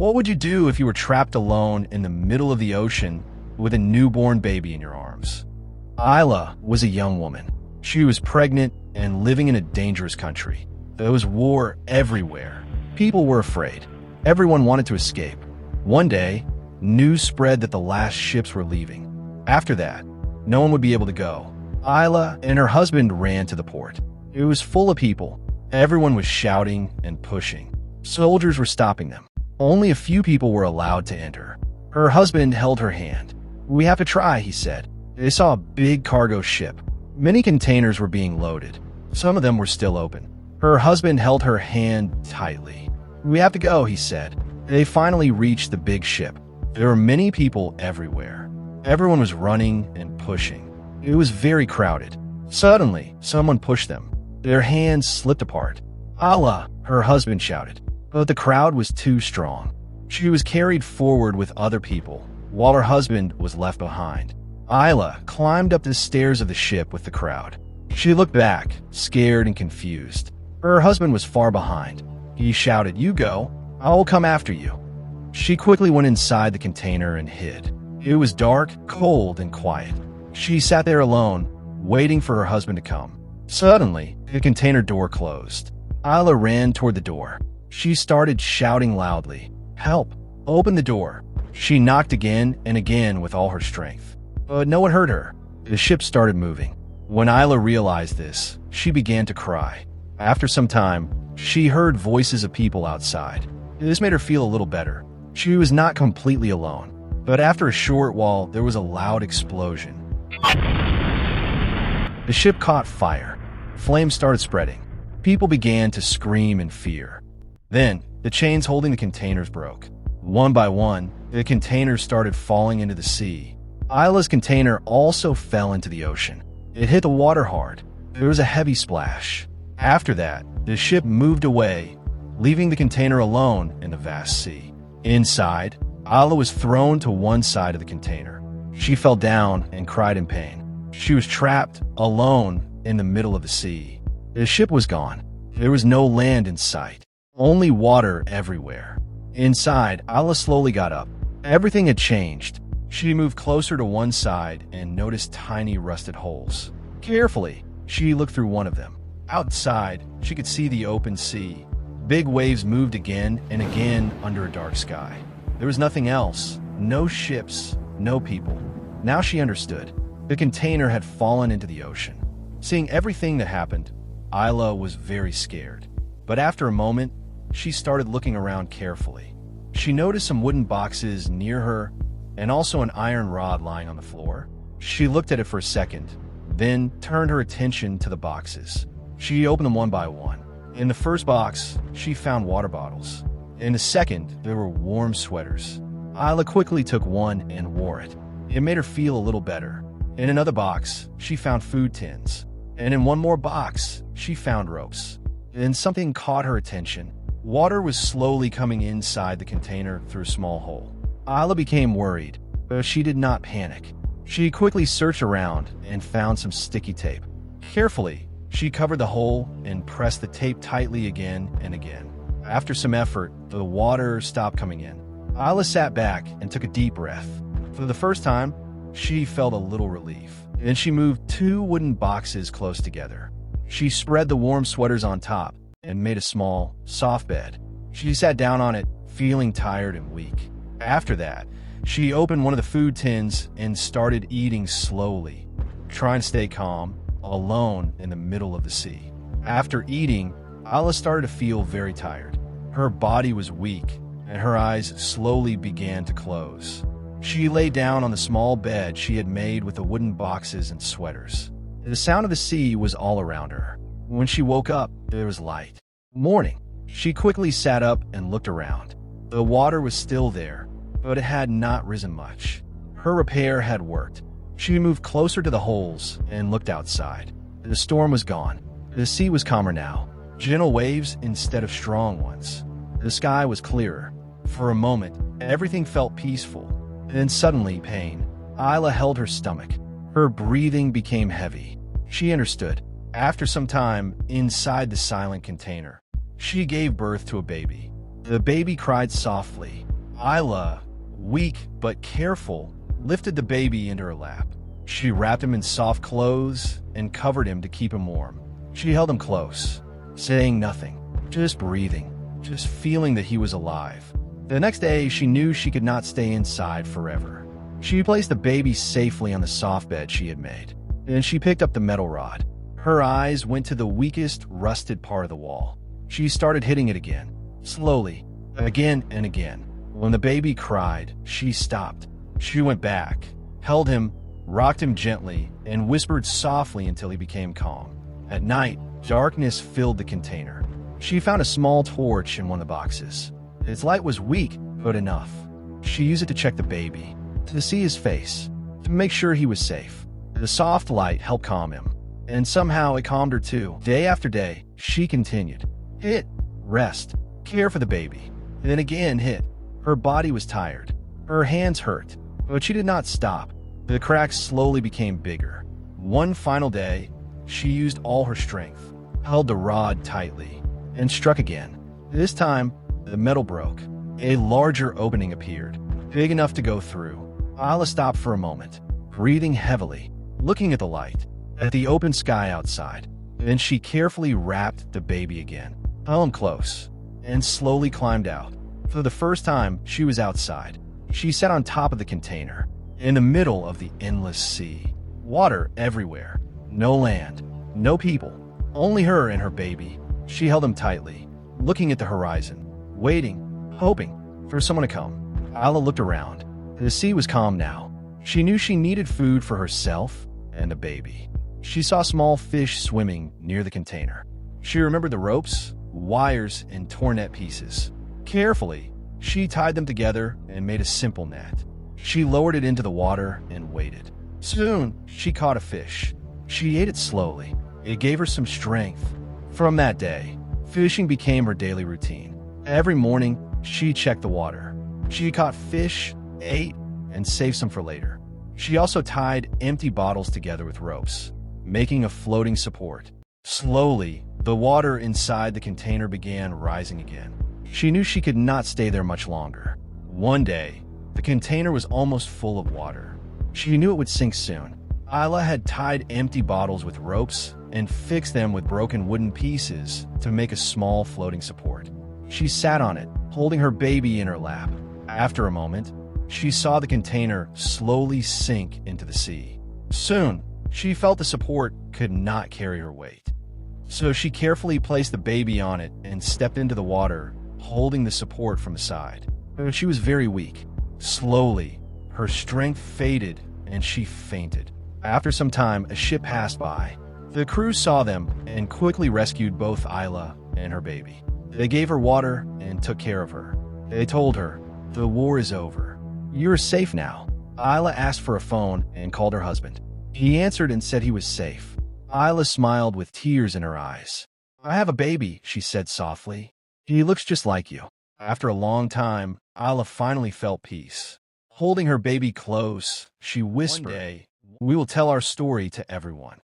What would you do if you were trapped alone in the middle of the ocean with a newborn baby in your arms? Isla was a young woman. She was pregnant and living in a dangerous country. There was war everywhere. People were afraid. Everyone wanted to escape. One day, news spread that the last ships were leaving. After that, no one would be able to go. Isla and her husband ran to the port. It was full of people. Everyone was shouting and pushing. Soldiers were stopping them. Only a few people were allowed to enter. Her husband held her hand. "We have to try," he said. They saw a big cargo ship. Many containers were being loaded. Some of them were still open. Her husband held her hand tightly. "We have to go," he said. They finally reached the big ship. There were many people everywhere. Everyone was running and pushing. It was very crowded. Suddenly, someone pushed them. Their hands slipped apart. "Allah!" her husband shouted. But the crowd was too strong. She was carried forward with other people, while her husband was left behind. Isla climbed up the stairs of the ship with the crowd. She looked back, scared and confused. Her husband was far behind. He shouted, "You go. I will come after you." She quickly went inside the container and hid. It was dark, cold, and quiet. She sat there alone, waiting for her husband to come. Suddenly, the container door closed. Isla ran toward the door. She started shouting loudly, "Help! Open the door!" She knocked again and again with all her strength. But no one heard her. The ship started moving. When Isla realized this, she began to cry. After some time, she heard voices of people outside. This made her feel a little better. She was not completely alone. But after a short while, there was a loud explosion. The ship caught fire. Flames started spreading. People began to scream in fear. Then, the chains holding the containers broke. One by one, the containers started falling into the sea. Isla's container also fell into the ocean. It hit the water hard. There was a heavy splash. After that, the ship moved away, leaving the container alone in the vast sea. Inside, Isla was thrown to one side of the container. She fell down and cried in pain. She was trapped, alone, in the middle of the sea. The ship was gone. There was no land in sight. Only water everywhere. Inside, Isla slowly got up. Everything had changed. She moved closer to one side and noticed tiny rusted holes. Carefully, she looked through one of them. Outside, she could see the open sea. Big waves moved again and again under a dark sky. There was nothing else. No ships, no people. Now she understood. The container had fallen into the ocean. Seeing everything that happened, Isla was very scared. But after a moment, she started looking around carefully. She noticed some wooden boxes near her and also an iron rod lying on the floor. She looked at it for a second, then turned her attention to the boxes. She opened them one by one. In the first box, she found water bottles. In the second, there were warm sweaters. Isla quickly took one and wore it. It made her feel a little better. In another box, she found food tins. And in one more box, she found ropes. Then something caught her attention. Water was slowly coming inside the container through a small hole. Isla became worried, but she did not panic. She quickly searched around and found some sticky tape. Carefully, she covered the hole and pressed the tape tightly again and again. After some effort, the water stopped coming in. Isla sat back and took a deep breath. For the first time, she felt a little relief. Then she moved two wooden boxes close together. She spread the warm sweaters on top and made a small, soft bed. She sat down on it, feeling tired and weak. After that, she opened one of the food tins and started eating slowly, trying to stay calm, alone in the middle of the sea. After eating, Isla started to feel very tired. Her body was weak, and her eyes slowly began to close. She lay down on the small bed she had made with the wooden boxes and sweaters. The sound of the sea was all around her. When she woke up, there was light. Morning. She quickly sat up and looked around. The water was still there, but it had not risen much. Her repair had worked. She moved closer to the holes and looked outside. The storm was gone. The sea was calmer now. Gentle waves instead of strong ones. The sky was clearer. For a moment, everything felt peaceful. Then suddenly, pain. Isla held her stomach. Her breathing became heavy. She understood. After some time, inside the silent container, she gave birth to a baby. The baby cried softly, Isla, weak but careful, lifted the baby into her lap. She wrapped him in soft clothes and covered him to keep him warm. She held him close, saying nothing, just breathing, just feeling that he was alive. The next day, she knew she could not stay inside forever. She placed the baby safely on the soft bed she had made, and she picked up the metal rod. Her eyes went to the weakest, rusted part of the wall. She started hitting it again, slowly, again and again. When the baby cried, she stopped. She went back, held him, rocked him gently, and whispered softly until he became calm. At night, darkness filled the container. She found a small torch in one of the boxes. Its light was weak, but enough. She used it to check the baby, to see his face, to make sure he was safe. The soft light helped calm him, and somehow it calmed her too. Day after day, she continued. Hit, rest, care for the baby, then again hit. Her body was tired. Her hands hurt, but she did not stop. The cracks slowly became bigger. One final day, she used all her strength, held the rod tightly, and struck again. This time, the metal broke. A larger opening appeared, big enough to go through. Isla stopped for a moment, breathing heavily, looking at the light, at the open sky outside. Then she carefully wrapped the baby again, held him close, and slowly climbed out. For the first time, she was outside. She sat on top of the container, in the middle of the endless sea. Water everywhere. No land. No people. Only her and her baby. She held him tightly, looking at the horizon, waiting, hoping for someone to come. Isla looked around. The sea was calm now. She knew she needed food for herself and the baby. She saw small fish swimming near the container. She remembered the ropes, wires, and torn net pieces. Carefully, she tied them together and made a simple net. She lowered it into the water and waited. Soon, she caught a fish. She ate it slowly. It gave her some strength. From that day, fishing became her daily routine. Every morning, she checked the water. She caught fish, ate, and saved some for later. She also tied empty bottles together with ropes, making a floating support. Slowly, the water inside the container began rising again. She knew she could not stay there much longer. One day, the container was almost full of water. She knew it would sink soon. Isla had tied empty bottles with ropes and fixed them with broken wooden pieces to make a small floating support. She sat on it, holding her baby in her lap. After a moment, she saw the container slowly sink into the sea. Soon, she felt the support could not carry her weight. So she carefully placed the baby on it and stepped into the water, holding the support from the side. But she was very weak. Slowly, her strength faded and she fainted. After some time, a ship passed by. The crew saw them and quickly rescued both Isla and her baby. They gave her water and took care of her. They told her, "The war is over. You're safe now." Isla asked for a phone and called her husband. He answered and said he was safe. Isla smiled with tears in her eyes. "I have a baby," she said softly. "He looks just like you." After a long time, Isla finally felt peace. Holding her baby close, she whispered, "One day, we will tell our story to everyone."